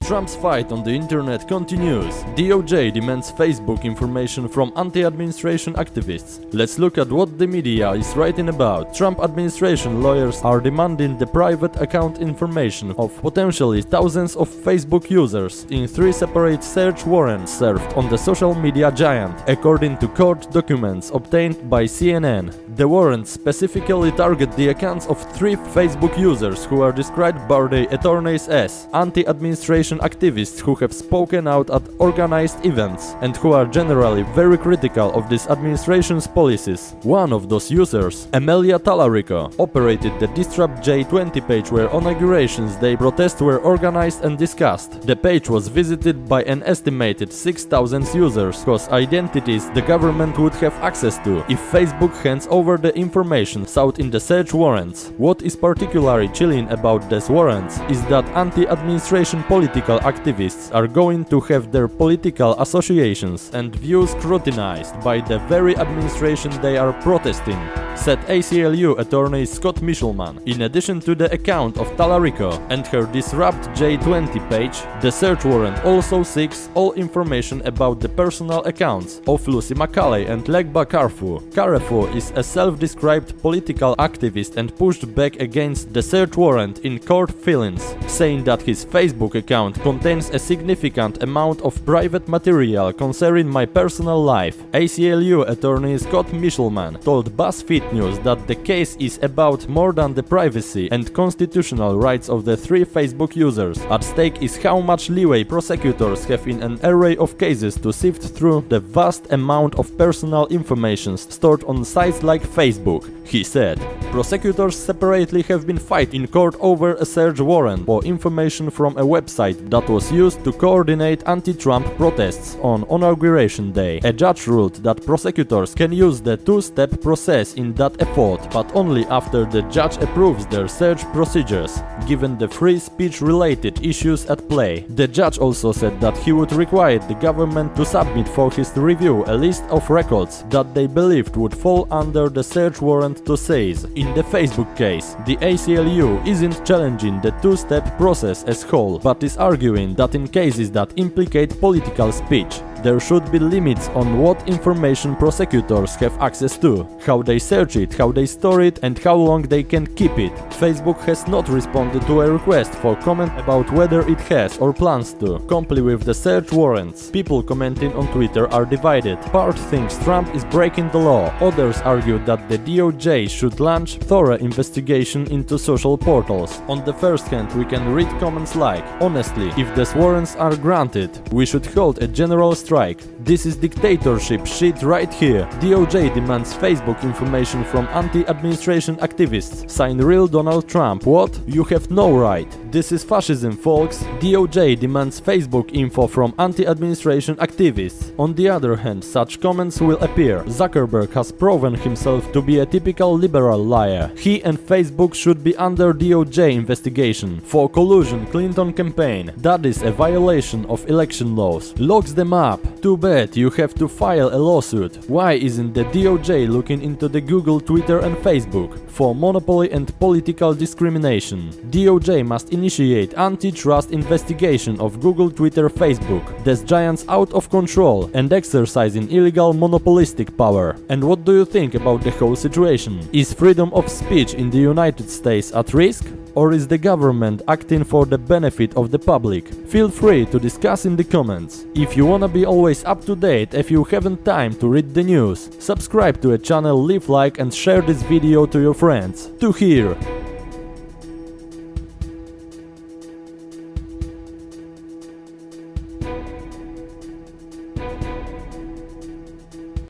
Trump's fight on the internet continues. DOJ demands Facebook information from anti-administration activists. Let's look at what the media is writing about. Trump administration lawyers are demanding the private account information of potentially thousands of Facebook users in 3 separate search warrants served on the social media giant, according to court documents obtained by CNN. The warrants specifically target the accounts of 3 Facebook users who are described by the attorneys as anti-administration activists who have spoken out at organized events and who are generally very critical of this administration's policies. One of those users, Amelia Talarico, operated the Disrupt J20 page where on inaugurations day protests were organized and discussed. The page was visited by an estimated 6,000 users whose identities the government would have access to if Facebook hands over the information sought in the search warrants. What is particularly chilling about these warrants is that anti-administration political activists are going to have their political associations and views scrutinized by the very administration they are protesting, said ACLU attorney Scott Michelman. In addition to the account of Talarico and her Disrupt J20 page, the search warrant also seeks all information about the personal accounts of Lucy Macaulay and Legba Carrefour. Carrefour is a self-described political activist and pushed back against the search warrant in court filings, saying that his Facebook account contains a significant amount of private material concerning my personal life. ACLU attorney Scott Michelman told BuzzFeed News that the case is about more than the privacy and constitutional rights of the 3 Facebook users. At stake is how much leeway prosecutors have in an array of cases to sift through the vast amount of personal information stored on sites like Facebook, he said. Prosecutors separately have been fighting in court over a search warrant for information from a website that was used to coordinate anti-Trump protests on Inauguration Day. A judge ruled that prosecutors can use the 2-step process in that effort, but only after the judge approves their search procedures, given the free speech-related issues at play. The judge also said that he would require the government to submit for his review a list of records that they believed would fall under the search warrant to seize. In the Facebook case, the ACLU isn't challenging the 2-step process as whole, but is arguing that in cases that implicate political speech, there should be limits on what information prosecutors have access to, how they search it, how they store it, and how long they can keep it. Facebook has not responded to a request for comment about whether it has or plans to comply with the search warrants. People commenting on Twitter are divided. Part thinks Trump is breaking the law. Others argue that the DOJ should launch thorough investigation into social portals. On the first hand, we can read comments like, "Honestly, if these warrants are granted, we should hold a general strike. This is dictatorship shit right here. DOJ demands Facebook information from anti-administration activists. Sign real Donald Trump. What? You have no right. This is fascism, folks. DOJ demands Facebook info from anti-administration activists." On the other hand, such comments will appear. Zuckerberg has proven himself to be a typical liberal liar. He and Facebook should be under DOJ investigation for collusion Clinton campaign. That is a violation of election laws. Locks them up. Too bad you have to file a lawsuit. Why isn't the DOJ looking into the Google, Twitter and Facebook for monopoly and political discrimination? DOJ must initiate antitrust investigation of Google, Twitter, Facebook, these giants out of control and exercising illegal monopolistic power. And what do you think about the whole situation? Is freedom of speech in the United States at risk? Or is the government acting for the benefit of the public? Feel free to discuss in the comments. If you wanna be always up to date if you haven't time to read the news, subscribe to a channel, leave like and share this video to your friends. To here!